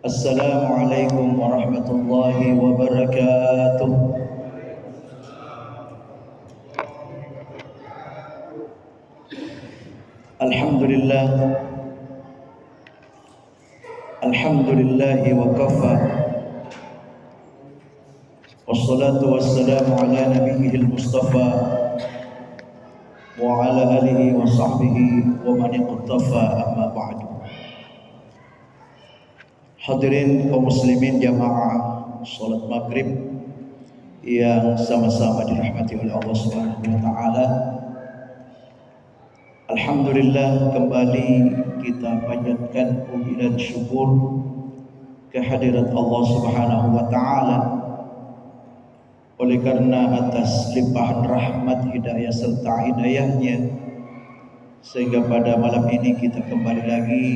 Assalamualaikum warahmatullahi wabarakatuh. Alhamdulillah, alhamdulillahi wa kafa. Wassalatu wassalamu ala nabiyyil mustafa wa ala alihi wa sahbihi wa man iqtafa, amma ba'du. Hadirin kaum muslimin jamaah salat maghrib yang sama-sama dirahmati oleh Allah Subhanahu wa taala. Alhamdulillah, kembali kita panjatkan puji dan syukur kehadirat Allah Subhanahu wa taala. Oleh karena atas limpahan rahmat, hidayah serta hidayahnya, sehingga pada malam ini kita kembali lagi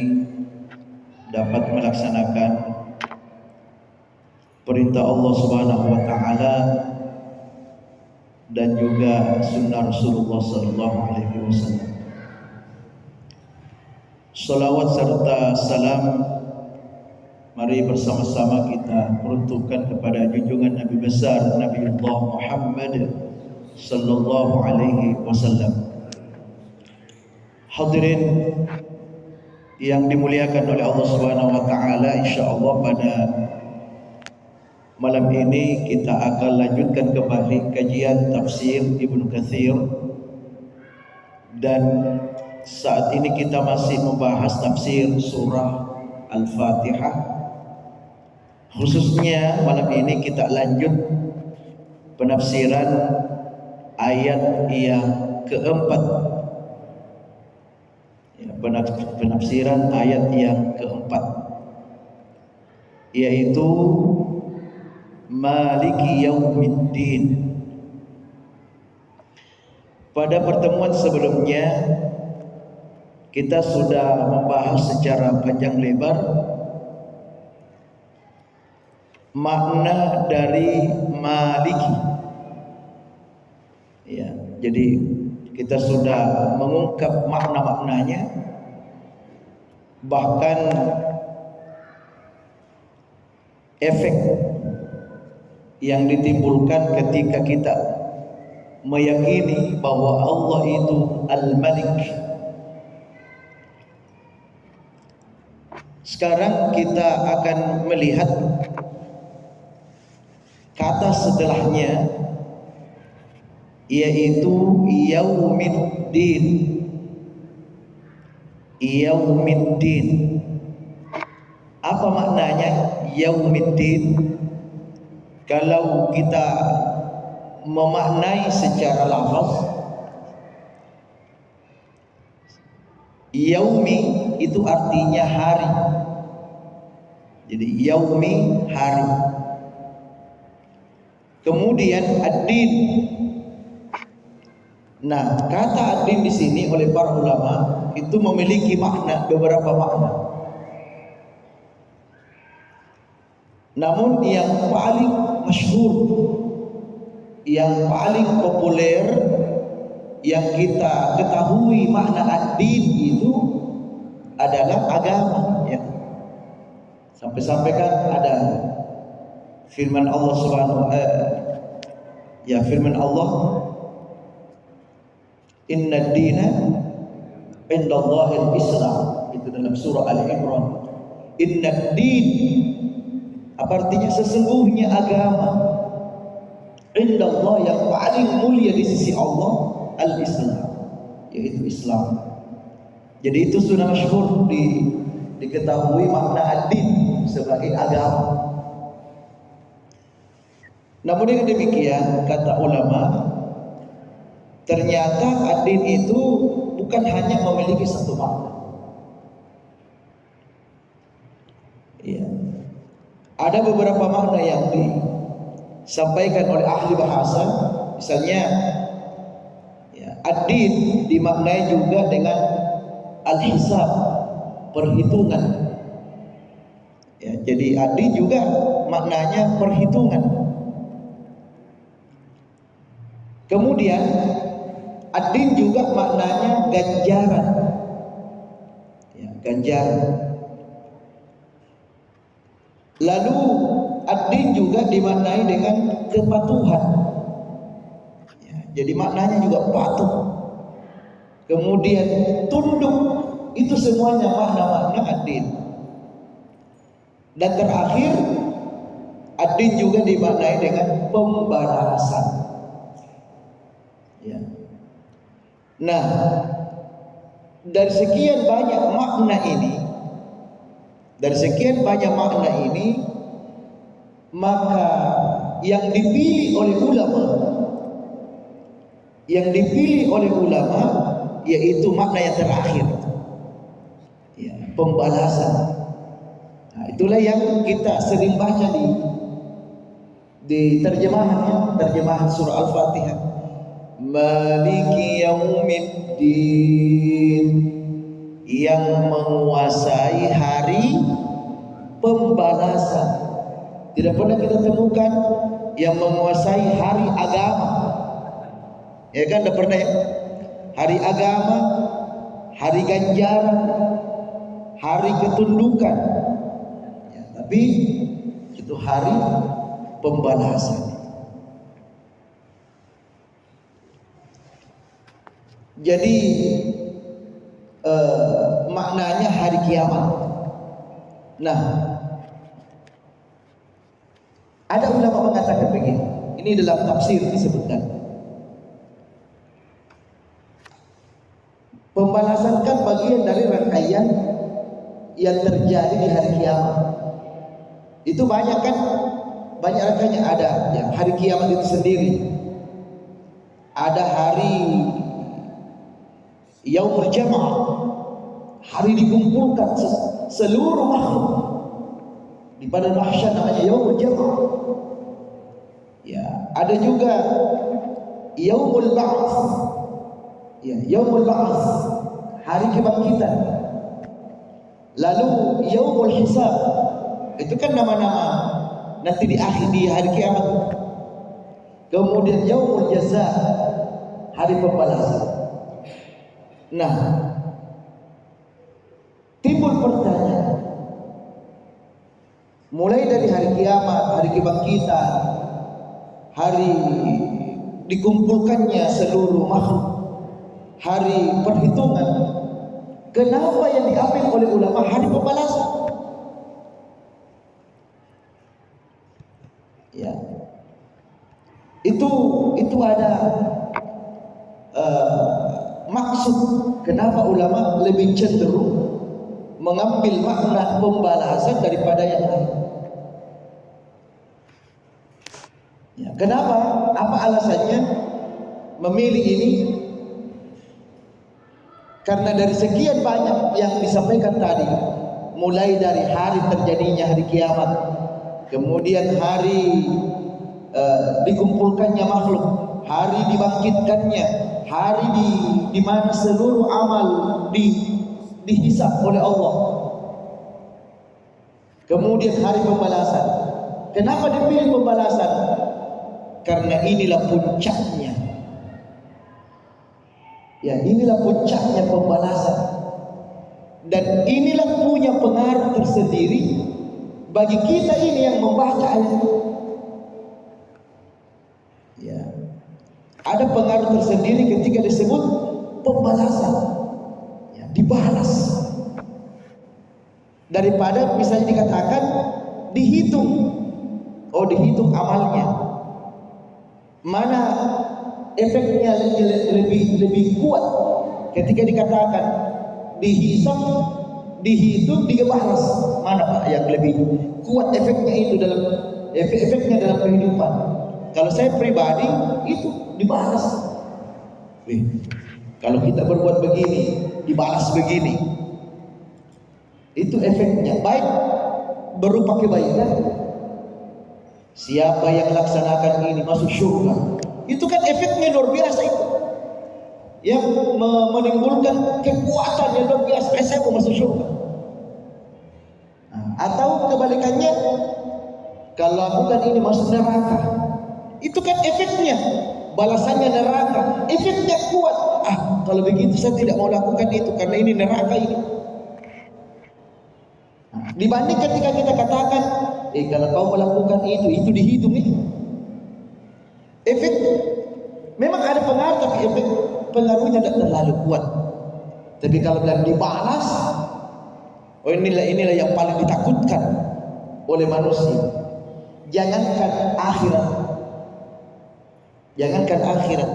dapat melaksanakan perintah Allah Subhanahu wa taala dan juga sunnah Rasulullah sallallahu alaihi wasallam. Salawat serta salam mari bersama-sama kita peruntukkan kepada junjungan Nabi besar Nabiullah Muhammad sallallahu alaihi wasallam. Hadirin yang dimuliakan oleh Allah Subhanahu wa taala, insyaallah pada malam ini kita akan lanjutkan kembali kajian tafsir Ibnu Katsir, dan saat ini kita masih membahas tafsir surah Al-Fatihah. Khususnya malam ini kita lanjut penafsiran ayat yang keempat. Penafsiran ayat yang keempat, yaitu Maliki Yaumiddin. Pada pertemuan sebelumnya kita sudah membahas secara panjang lebar makna dari Maliki. Ya, jadi kita sudah mengungkap makna-maknanya, bahkan efek yang ditimbulkan ketika kita meyakini bahwa Allah itu Al-Malik. Sekarang kita akan melihat kata setelahnya, yaitu Yaumiddin. Yaumiddin. Apa maknanya Yaumiddin? Kalau kita memaknai secara lafaz, yaumi itu artinya hari. Jadi yaumi, hari. Kemudian ad-din. Nah, kata ad-din di sini oleh para ulama itu memiliki makna, beberapa makna. Namun yang paling masyhur, yang paling populer, yang kita ketahui makna ad-din itu adalah agama, ya. Sampai-sampai kan ada firman Allah Subhanahu firman Allah, Inna dina indallahil Islam, itu dalam surah Al-Imran. Inna din, apa artinya? Sesungguhnya agama, indallah, yang paling mulia di sisi Allah, al-Islam, yaitu Islam. Jadi itu sudah masyhur diketahui makna ad-din sebagai agama. Namun dengan demikian, kata ulama, ternyata ad-din itu bukan hanya memiliki satu makna. Ya. Ada beberapa makna yang disampaikan oleh ahli bahasa. Misalnya, ya, ad-din dimaknai juga dengan al-hisab, perhitungan. Ya, jadi ad-din juga maknanya perhitungan. Kemudian ad-din juga maknanya ganjaran, ya, ganjaran. Lalu ad-din juga dimaknai dengan kepatuhan. Ya, jadi maknanya juga patuh. Kemudian tunduk, itu semuanya makna-makna ad-din. Dan terakhir, ad-din juga dimaknai dengan pembalasan. Ya. Nah, dari sekian banyak makna ini, maka yang dipilih oleh ulama, yaitu makna yang terakhir, ya, pembalasan. Nah, itulah yang kita sering baca di terjemahan surah Al-Fatihah. Maliki yaumiddin, yang menguasai hari pembalasan. Tidak pernah kita temukan yang menguasai hari agama. Ya kan, tidak pernah ya? Hari agama, hari ganjaran, hari ketundukan. Ya, tapi itu hari pembalasan. Jadi maknanya hari kiamat. Nah, ada ulama mengatakan begini, ini dalam tafsir disebutkan, pembalasan kan bagian dari rangkaian yang terjadi di hari kiamat. Itu banyak kan, banyak rangkaiannya. Ada yang hari kiamat itu sendiri, ada hari Yaumul Jam'ah, hari dikumpulkan seluruh makhluk di padang mahsyar, namanya Yaumul Jam'ah. Ya, ada juga Yaumul Ba'ts. Ya, Yaumul Ba'ts, hari kebangkitan. Lalu Yaumul Hisab, itu kan nama-nama nanti di akhir di hari kiamat. Kemudian Yaumul Jaza, hari pembalasan. Nah, timbul pertanyaan, mulai dari hari kiamat, hari kebangkitan, hari dikumpulkannya seluruh makhluk, hari perhitungan, kenapa yang diambil oleh ulama hari pembalasan? Ya, itu ada maksud kenapa ulama lebih cenderung mengambil makna pembalasan daripada yang lain. Ya, kenapa? Apa alasannya memilih ini? Karena dari sekian banyak yang disampaikan tadi, mulai dari hari terjadinya hari kiamat, kemudian hari dikumpulkannya makhluk, hari dibangkitkannya, hari di mana seluruh amal dihisab oleh Allah, kemudian hari pembalasan. Kenapa dipilih pembalasan? Karena inilah puncaknya. Ya, inilah puncaknya pembalasan, dan inilah punya pengaruh tersendiri bagi kita ini yang membaca ayat ini. Ya, ada pengaruh tersendiri ketika disebut pembalasan. Ya, dibalas. Daripada misalnya dikatakan dihitung, oh dihitung amalnya, mana efeknya lebih kuat ketika dikatakan dihisab, dihitung, dibalas, mana Pak yang lebih kuat efeknya itu dalam efeknya dalam kehidupan? Kalau saya pribadi itu dibalas. Kalau kita berbuat begini, dibalas begini. Itu efeknya baik berupa kebaikan. Siapa yang laksanakan ini masuk surga. Itu kan efeknya luar biasa itu. Yang menimbulkan kekuatan yang luar biasa. Saya mau masuk surga. Nah, atau kebalikannya, kalau lakukan ini masuk neraka. Itu kan efeknya, balasannya neraka. Efeknya kuat. Kalau begitu saya tidak mau lakukan itu karena ini neraka ini. Dibanding ketika kita katakan, kalau kau melakukan itu dihitung itu. Efek memang ada pengaruh, tapi efek pengaruhnya tidak terlalu kuat. Tapi kalau bilang dibalas, oh inilah yang paling ditakutkan oleh manusia. Jangankan akhirat,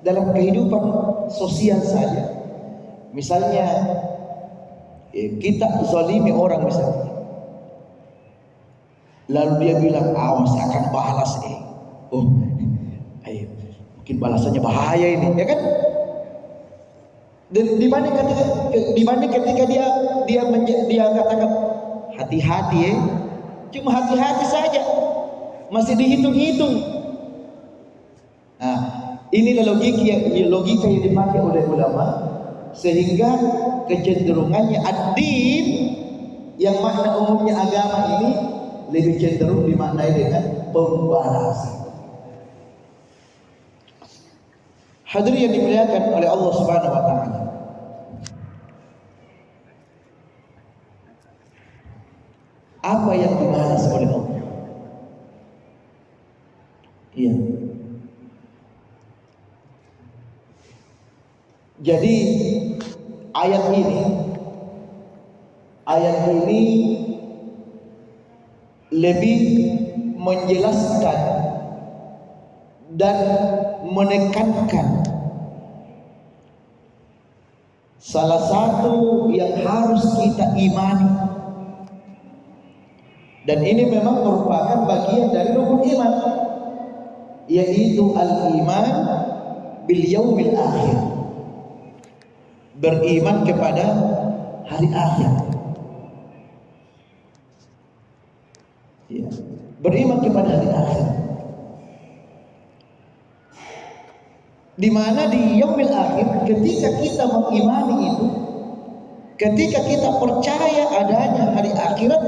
dalam kehidupan sosial saja. Misalnya kita zalimi orang misalnya, lalu dia bilang, awas akan balas mungkin balasannya bahaya ini, ya kan? Dibanding ketika dia katakan hati-hati, cuma hati-hati saja, masih dihitung-hitung. Nah, inilah logika yang dipakai oleh ulama, sehingga kecenderungannya ad-din yang makna umumnya agama ini lebih cenderung dimaknai dengan pembalasan. Hadirin yang dimuliakan oleh Allah Subhanahu wa taala. Apa yang dibalas oleh Allah? Iya. Jadi ayat ini lebih menjelaskan dan menekankan salah satu yang harus kita imani, dan ini memang merupakan bagian dari rukun iman, yaitu al-iman bil yaumil akhir, beriman kepada hari akhir. Ya, beriman kepada hari akhir. Di mana di yaumil akhir, ketika kita mengimani itu, ketika kita percaya adanya hari akhirat,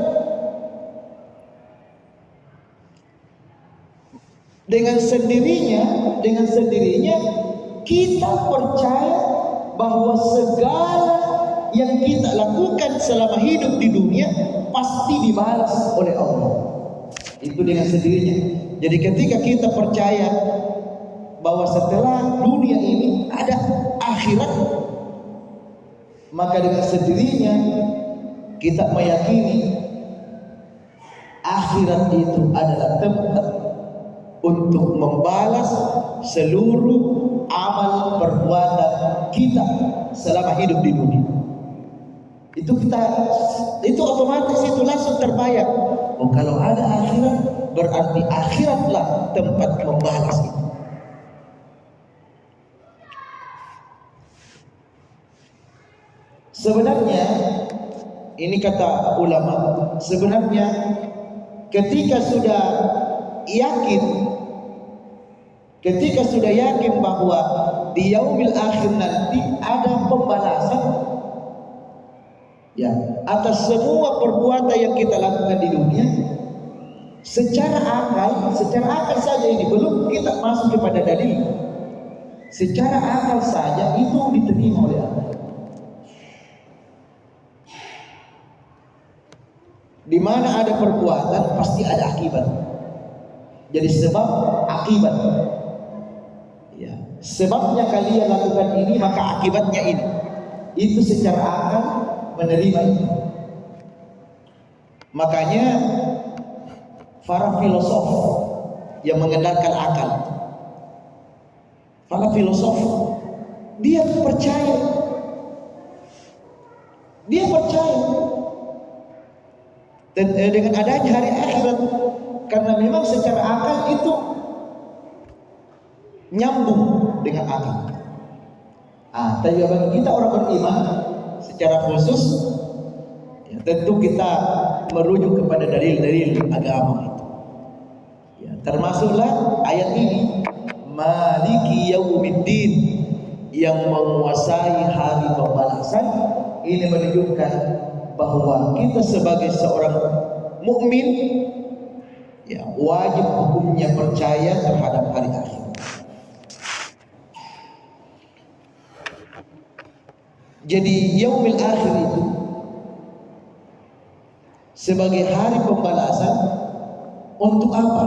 dengan sendirinya kita percaya bahwa segala yang kita lakukan selama hidup di dunia pasti dibalas oleh Allah. Itu dengan sendirinya. Jadi ketika kita percaya bahwa setelah dunia ini ada akhirat, maka dengan sendirinya kita meyakini akhirat itu adalah tempat untuk membalas seluruh amal perbuatan kita selama hidup di dunia. Itu otomatis itu langsung terbayang. Oh, kalau ada akhirat, berarti akhiratlah tempat membalas itu. Sebenarnya ini kata ulama, sebenarnya ketika sudah yakin bahwa di yaumil akhir nanti ada pembalasan ya atas semua perbuatan yang kita lakukan di dunia, secara akal saja, ini belum kita masuk kepada dalil, secara akal saja itu diterima oleh Allah. Di mana ada perbuatan pasti ada akibat. Jadi sebab akibat. Ya, sebabnya kalian lakukan ini, maka akibatnya ini. Itu secara akal menerima itu. Makanya para filosof yang mengandalkan akal, para filosof dia percaya dengan adanya hari akhirat, karena memang secara akal itu nyambung dengan akal. Tapi bagi kita orang beriman secara khusus, ya, tentu kita merujuk kepada dalil-dalil agama itu. Ya, termasuklah ayat ini, Maliki Yaumiddin, yang menguasai hari pembalasan. Ini menunjukkan bahwa kita sebagai seorang mukmin ya wajib hukumnya percaya terhadap hari akhir. Jadi yaumil akhir itu sebagai hari pembalasan untuk apa?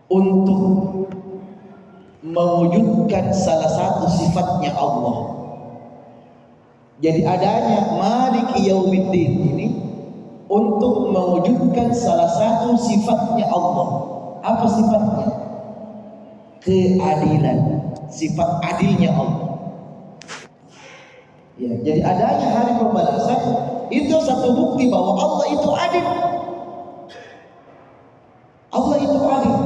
Untuk mewujudkan salah satu sifatnya Allah. Jadi adanya Maliki Yaumiddin ini untuk mewujudkan salah satu sifatnya Allah. Apa sifatnya? Keadilan, sifat adilnya Allah. Ya, jadi adanya hari pembalasan itu satu bukti bahwa Allah itu adil. Allah itu adil.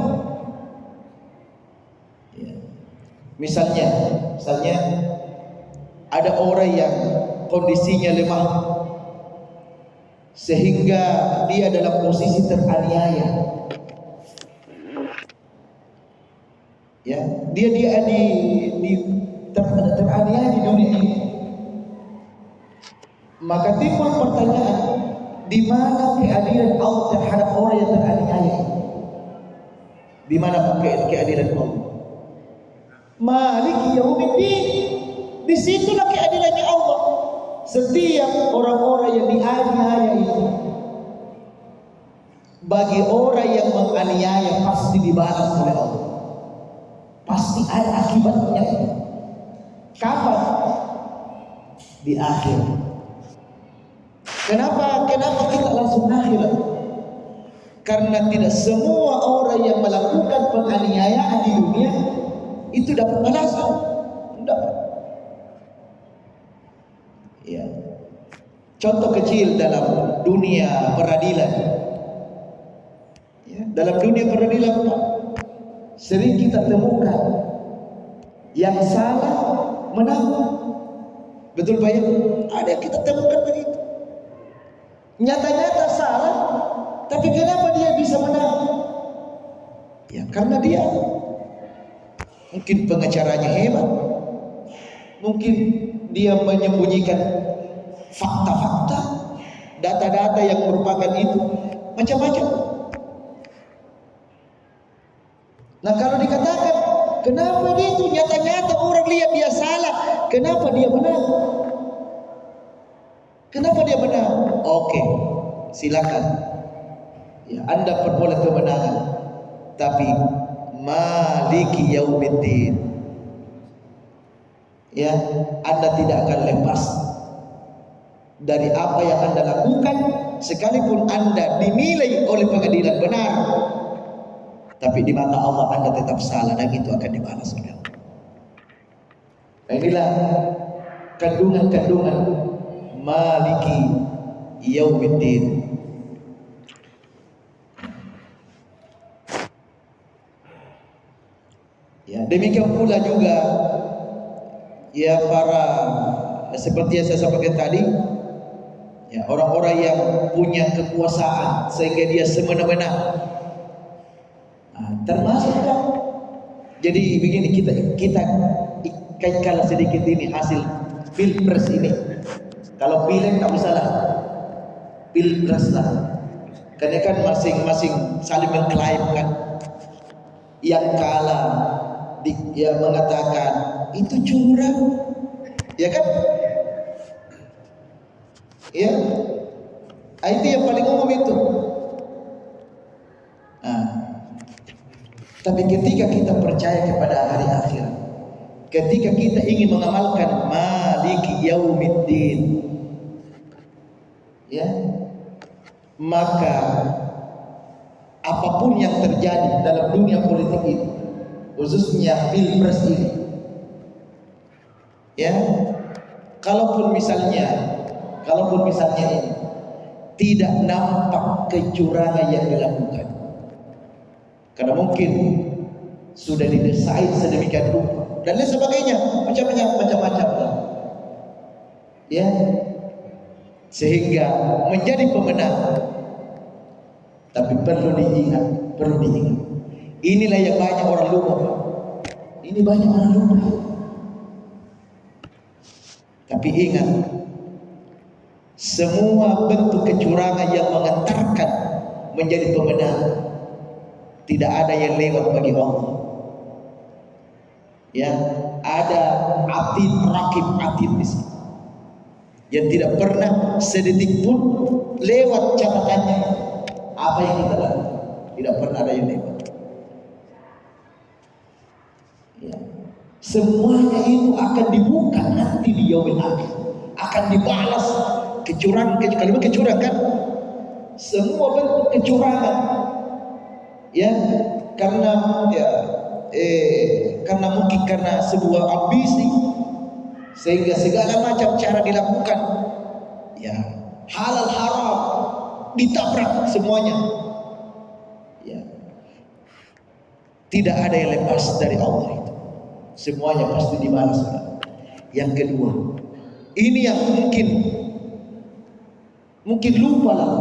Ya. Misalnya ada orang yang kondisinya lemah sehingga dia dalam posisi teraniaya. Ya, dia teraniaya di dunia ini. Maka timbul pertanyaan, di mana keadilan Allah terhadap orang yang teraniaya? Di mana keadilan Allah? Maliki Yaumiddin. Disitulah keadilannya Allah. Setiap orang-orang yang dianiaya itu, bagi orang yang menganiaya pasti dibalas oleh Allah. Pasti ada akibatnya. Kapan? Di akhir. Kenapa kita langsung akhirat? Karena tidak semua orang yang melakukan penganiayaan di dunia itu dapat balasan. Dapat. Ya. Contoh kecil dalam dunia peradilan. Ya, dalam dunia peradilan Pak, sering kita temukan yang salah menang. Betul Pak ya? Ada yang kita temukan begitu. Nyata-nyata salah, tapi kenapa dia bisa menang? Ya karena dia mungkin pengacaranya hebat, mungkin dia menyembunyikan fakta-fakta, data-data yang merupakan itu, macam-macam. Nah kalau dikatakan kenapa dia itu nyata-nyata orang lihat dia salah, kenapa dia menang? Kenapa dia menang? Oke, silakan. Ya, Anda peroleh kemenangan, tapi Maliki Yaumiddin. Ya, Anda tidak akan lepas dari apa yang Anda lakukan, sekalipun Anda dinilai oleh pengadilan benar, tapi di mata Allah Anda tetap salah dan itu akan dibalas oleh Allah. Nah, inilah kandungan-kandungan Maliki Yaumiddin. Ya, demikian pula juga ya para seperti yang saya sampaikan tadi, ya orang-orang yang punya kekuasaan sehingga dia semena-mena. Nah, termasuk kan. Jadi begini, kita kaitkan sedikit ini hasil pilpres ini. Kalau pilek tak usah lah, pilpres lah. Karena kan masing-masing saling mengklaim kan. Yang kalah dia mengatakan itu curang, ya kan? Ya, itu yang paling umum itu. Nah, tapi ketika kita percaya kepada hari akhirat, ketika kita ingin mengamalkan Maliki Yaumiddin, ya, maka apapun yang terjadi dalam dunia politik ini, khususnya pilpres ini, ya, kalaupun misalnya ini tidak nampak kecurangan yang dilakukan, karena mungkin sudah didesain sedemikian rupa dan lain sebagainya, macam-macam, ya, sehingga menjadi pemenang. Tapi perlu diingat. Inilah yang banyak orang lupa. Ini banyak orang lupa. Tapi ingat, semua bentuk kecurangan yang mengantarkan menjadi pemenang, tidak ada yang lewat bagi Allah. Ya, ada atid rakib atid di sini. yang tidak pernah sedetik pun lewat catatannya. Apa yang kita lakukan tidak pernah ada yang lewat. Ya. Semuanya itu akan dibuka nanti di yaumil akhir, akan dibalas kecurangan. Kalau kecurangan kan semua bentuk kecurangan, ya, karena mungkin karena sebuah ambisi sehingga segala macam cara dilakukan, ya, halal haram ditabrak semuanya, ya. Tidak ada yang lepas dari Allah itu, semuanya pasti dibalas. Yang kedua, ini yang mungkin lupa lah.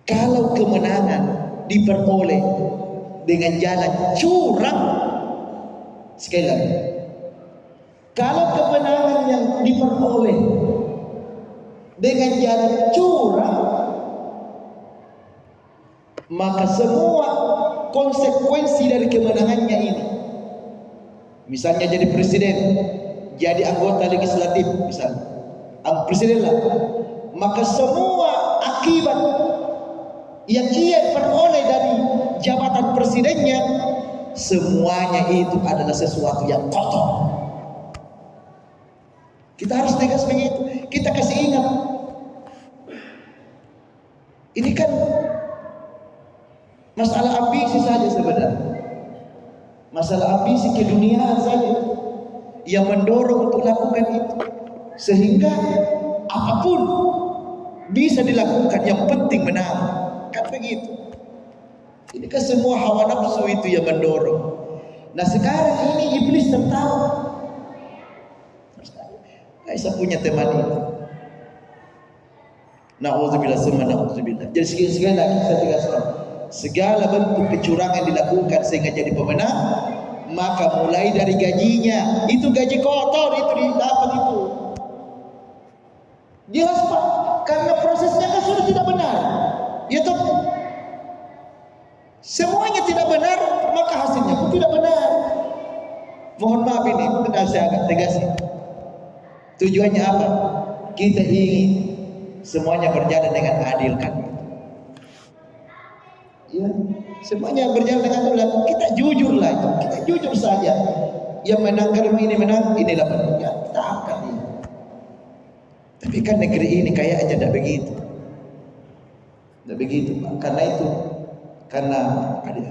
Kalau kemenangan diperoleh dengan jalan curang, sekali lagi, kalau kemenangan yang diperoleh dengan jalan curang, maka semua konsekuensi dari kemenangannya ini, misalnya jadi presiden, jadi anggota legislatif, misalnya presiden lah, maka semua akibat yang ia peroleh dari jabatan presidennya, semuanya itu adalah sesuatu yang kotor. Kita harus tegas begitu. Kita kasih ingat, ini kan masalah ambisi saja sebenarnya, masalah ambisi keduniaan saja yang mendorong untuk lakukan itu, sehingga apapun bisa dilakukan, yang penting menang. Kan begitu. Ini kan semua hawa nafsu itu yang mendorong. Nah sekarang ini iblis tertawa. Saya punya teman itu. Na'udzubillah summa na'udzubillah. Jadi sekali lagi saya tegaskan, segala bentuk kecurangan dilakukan sehingga jadi pemenang, maka mulai dari gajinya, itu gaji kotor itu didapat itu. Jelas Pak, karena prosesnya kan sudah tidak benar. Ya toh, semuanya tidak benar, maka hasilnya pun tidak benar. Mohon maaf ini, benar saya agak tegas. Tujuannya apa? Kita ingin semuanya berjalan dengan adil kan? Ya, semuanya berjalan dengan adil. Kita jujur lah itu, kita jujur saja. Yang menang, kalau ini menang, inilah menang. Ya, kita angkat ini. Tapi kan negeri ini kayaknya tidak begitu. Tidak begitu Pak. Karena ada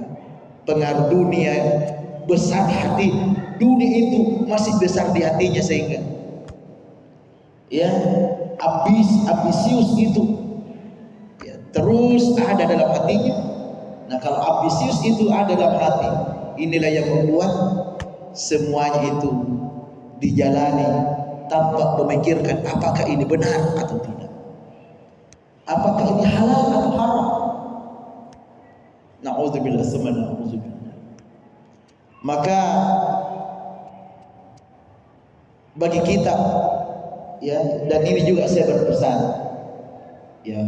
pengaruh dunia besar hati, dunia itu masih besar di hatinya, sehingga ya ambisius itu ya, terus ada dalam hatinya. Nah kalau ambisius itu ada dalam hati, inilah yang membuat semuanya itu dijalani tanpa memikirkan apakah ini benar atau tidak, apakah ini halal atau haram. Na'udzubillah summa na'udzubillah. Maka bagi kita, ya, dan ini juga saya berpesan, ya,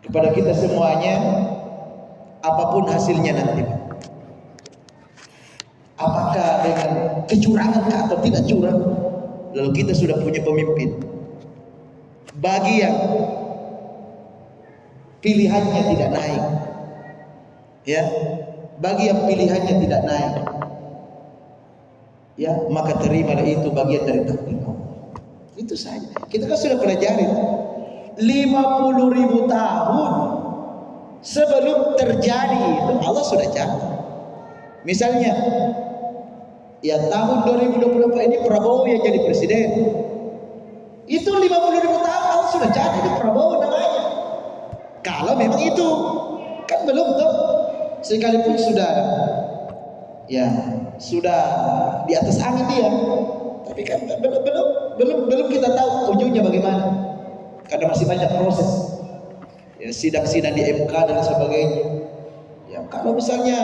kepada kita semuanya, apapun hasilnya nanti, apakah dengan kecurangan atau tidak curang, lalu kita sudah punya pemimpin. Bagi yang pilihannya tidak naik, ya, bagi yang pilihannya tidak naik, ya, maka terimalah itu bagian dari takdir Allah. Itu saja. Kita kan sudah pelajari 50.000 tahun sebelum terjadi itu Allah sudah catat. Misalnya, ya tahun 2024 ini Prabowo yang jadi presiden. Itu 50.000 tahun Allah sudah catat itu Prabowo namanya. Kalau memang itu kan belum tuh, sekalipun sudah, ya, sudah di atas angin dia. Tapi kan belum kita tahu ujungnya bagaimana, karena masih banyak proses, ya, sidang-sidang di MK dan sebagainya. Ya, kalau misalnya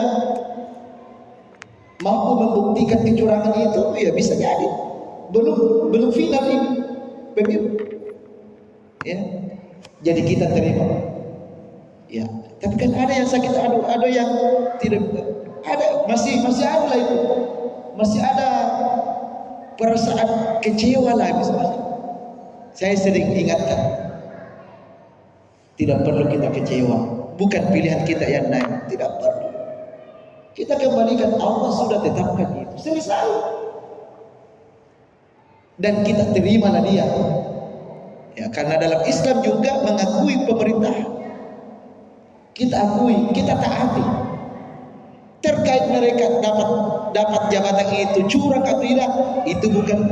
mampu membuktikan kecurangan itu, ya bisa jadi belum final ini pemilu. Ya, jadi kita terima. Ya, tapi kan ada yang sakit, ada yang tidak, ada masih ada lah itu, masih ada perasaan kecewa lah misalnya. Saya sering ingatkan, tidak perlu kita kecewa, bukan pilihan kita yang naik, tidak perlu. Kita kembalikan, Allah sudah tetapkan itu, selesai. Dan kita terimalah dia. Ya, karena dalam Islam juga mengakui pemerintah. Kita akui, kita taati. Terkait mereka dapat jabatan itu curang atau tidak, itu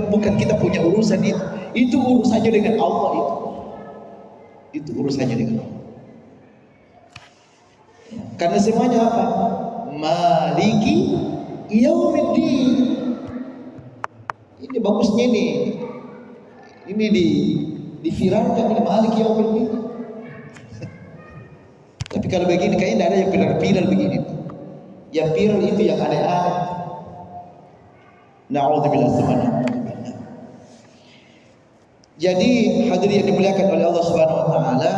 bukan kita punya urusan itu. Itu urusannya dengan Allah itu. Itu urusannya dengan Allah. Ya, karena semuanya apa? Maliki yaumiddin. Ini bagusnya ini. Ini diviralkan ini Maliki yaumiddin. Tapi kalau begini kayaknya tidak ada yang viral begini. Yang viral itu yang aneh-aneh. Na'udzubillah subhanahu. Jadi hadirin yang dimuliakan oleh Allah Subhanahu wa taala,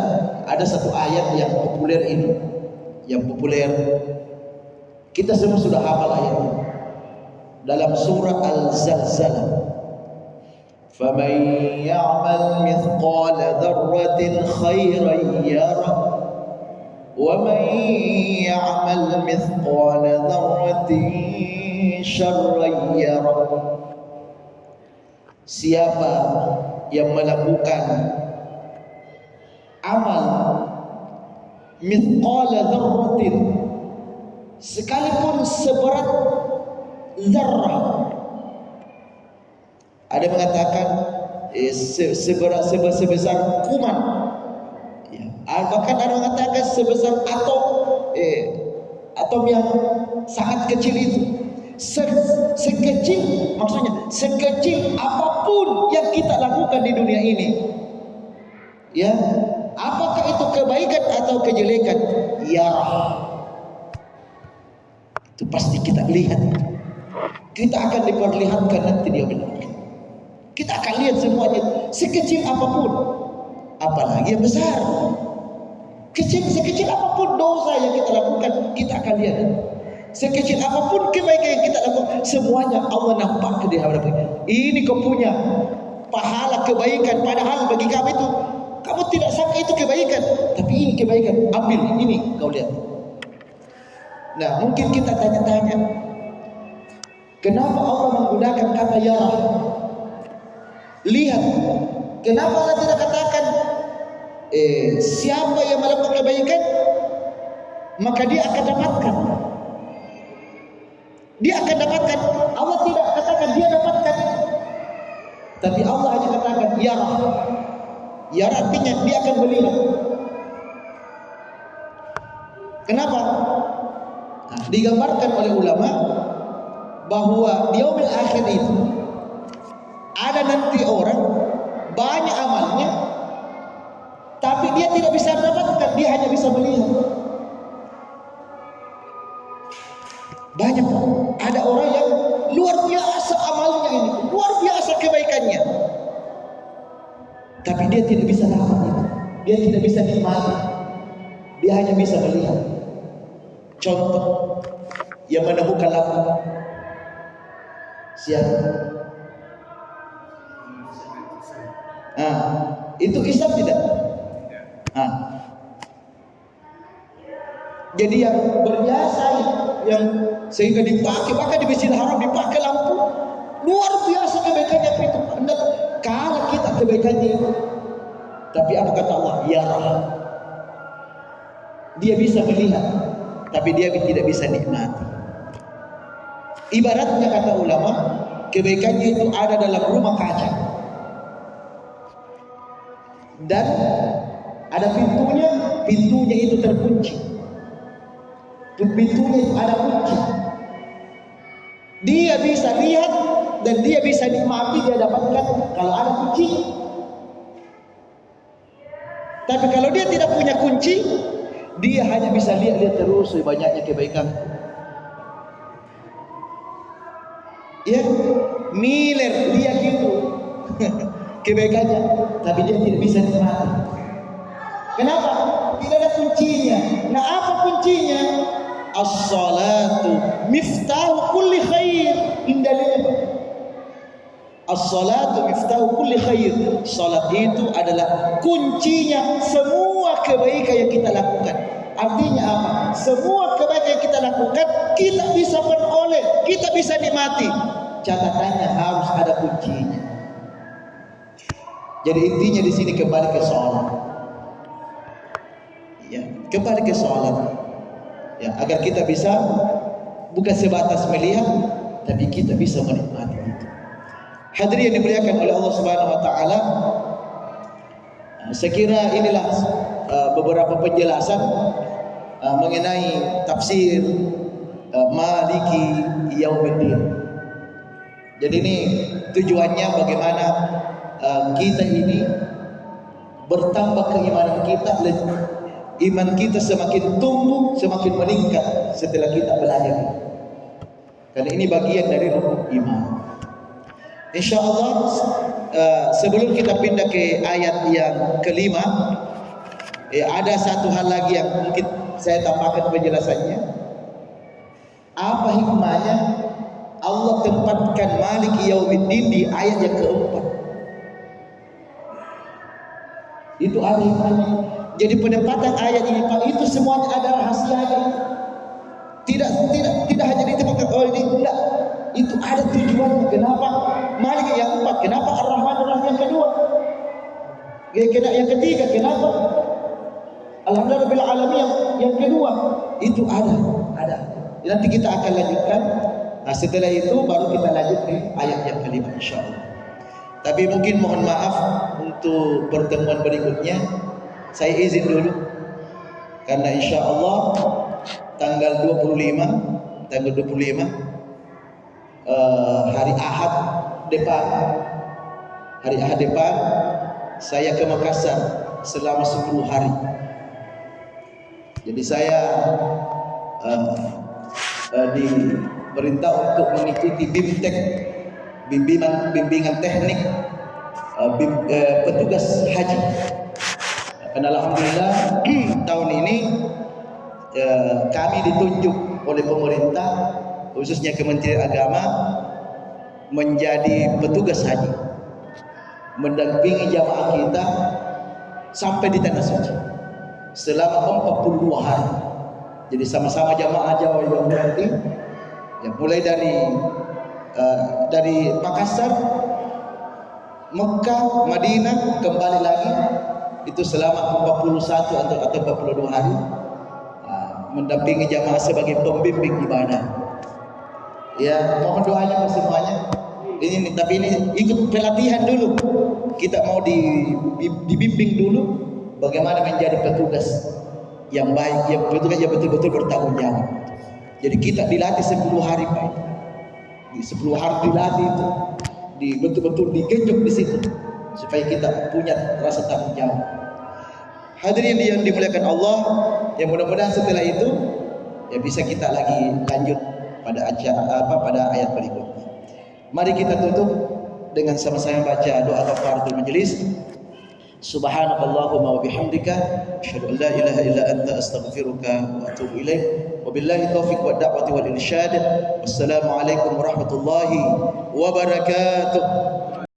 ada satu ayat yang populer ini. Yang populer. Kita semua sudah hafal ayat ini. Dalam surah Al-Zalzalah. فَمَنْ يَعْمَلْ مِثْقَالَ ذَرَّةٍ خَيْرًا يَرَهُ وَمَنْ يَعْمَلْ مِثْقَالَ ذَرَّةٍ شَرًّا يَرَهُ. Siapa yang melakukan amal mithqala dzarratin, sekalipun seberat zarrah. Ada mengatakan sebesar kuman, ya. Bahkan ada mengatakan sebesar atom yang sangat kecil itu. Sekecil, maksudnya sekecil apapun yang kita lakukan di dunia ini, ya, apakah itu kebaikan atau kejelekan, ya, itu pasti kita lihat. Kita akan diperlihatkan nanti dia benar. Kita akan lihat semuanya, sekecil apapun, apalagi yang besar. Sekecil apapun dosa yang kita lakukan, kita akan lihat. Sekecil apapun kebaikan yang kita lakukan, semuanya Allah nampak di hadapan. Ini kau punya pahala kebaikan, padahal bagi kamu itu, kamu tidak sangka itu kebaikan, tapi ini kebaikan. Ambil ini, kau lihat. Nah, mungkin kita tanya-tanya, kenapa Allah menggunakan kata yarah? Lihat, kenapa Allah tidak katakan siapa yang melakukan kebaikan maka dia akan dapatkan. Dia akan dapatkan. Allah tidak katakan dia dapatkan, tapi Allah hanya katakan yarah. Yarah artinya dia akan melihat. Kenapa? Nah, digambarkan oleh ulama bahwa di yaumil akhir itu ada nanti orang banyak amalnya, tapi dia tidak bisa mendapatkan, dia hanya bisa melihat. Banyak, ada orang yang luar biasa amalnya ini, luar biasa kebaikannya, tapi dia tidak bisa dapat itu, dia tidak bisa nikmati, dia hanya bisa melihat. Contoh yang menemukan laku, siapa? Itu Islam tidak? Jadi yang berjasa, yang sehingga dipakai, bahkan di Masjidil Haram dipakai lampu, luar biasa kebaikannya itu. Anda kalah kita kebaikannya itu. Tapi apa kata Allah? Yarah. Dia bisa melihat, tapi dia tidak bisa nikmati. Ibaratnya kata ulama, kebaikannya itu ada dalam rumah kaca. Dan ada pintunya itu terkunci. Pintunya itu ada kunci. Dia bisa lihat dan dia bisa nikmati, dia dapatkan kalau ada kunci. Tapi kalau dia tidak punya kunci, dia hanya bisa lihat terus banyaknya kebaikan. Ya, miler lihat gitu kebaikannya, tapi dia tidak bisa nikmati. Kenapa? Tidak ada kuncinya. Nah, apa kuncinya? As-salatu miftahu kulli khair. Indalnya As-salatu miftahu kulli khair. Salat itu adalah kuncinya semua kebaikan yang kita lakukan. Artinya apa? Semua kebaikan yang kita lakukan kita bisa peroleh, kita bisa nikmati. Catatannya harus ada kuncinya. Jadi intinya di sini kembali ke salat. Ya, kembali ke salat. Ya, agar kita bisa bukan sebatas melihat, tapi kita bisa menikmati itu. Hadirin yang dimuliakan oleh Allah Subhanahu wa taala, saya kira inilah beberapa penjelasan mengenai tafsir Maliki Yaumiddin. Jadi ini tujuannya bagaimana kita ini bertambah keimanan kita, iman kita semakin tumbuh, semakin meningkat setelah kita belajar. Karena ini bagian dari rukun iman. InsyaAllah sebelum kita pindah ke ayat yang kelima, ada satu hal lagi yang mungkin saya tambahkan penjelasannya. Apa hikmahnya Allah tempatkan Maliki Yaumiddin di ayat yang keempat? Itu ada hikmahnya. Jadi penempatan ayat ini Pak, itu semuanya ada rahasianya. Tidak hanya ditempatkan ini, enggak. Itu ada tujuannya. Kenapa Malik yang empat? Kenapa Ar-Rahman Ar-Rahim yang kedua? Yang ketiga kenapa Alhamdulillah Rabbil Alamin yang kedua? Itu ada. Nanti kita akan lanjutkan. Nah, setelah itu baru kita lanjut ke ayat yang kelima insyaallah. Tapi mungkin mohon maaf untuk pertemuan berikutnya saya izin dulu karena insyaallah tanggal 25 hari Ahad depan saya ke Makassar selama 10 hari. Jadi saya diperintah untuk mengikuti BIMTEK, bimbingan teknik petugas haji. Karena alhamdulillah tahun ini kami ditunjuk oleh pemerintah khususnya Kementerian Agama menjadi petugas haji, mendampingi jamaah kita sampai di tanah suci selama 42 hari. Jadi sama-sama jamaah Jawa yang berarti ya, mulai dari Makassar, Mekah, Madinah, kembali lagi itu selama 41 atau 42 hari mendampingi jamaah sebagai pembimbing ibadah. Ya, mohon doanya semuanya. Tapi ini ikut pelatihan dulu. Kita mau dibimbing dulu bagaimana menjadi petugas yang baik, yang petugas yang betul-betul bertanggung jawab. Jadi kita dilatih 10 hari Pak. Di 10 hari dilatih itu, betul-betul digenjot di situ supaya kita punya rasa tanggung jawab. Hadirin yang dimuliakan Allah, yang mudah-mudahan setelah itu ya bisa kita lagi lanjut pada ayat berikutnya. Mari kita tutup dengan sama-sama baca doa kafaratul majelis. Subhanakallahumma wa bihamdika asyhadu an la ilaha illa anta astaghfiruka wa atubu ilaik. Wabillahi taufiq wa da'wati wal irsyad. Wassalamu alaikum warahmatullahi wabarakatuh.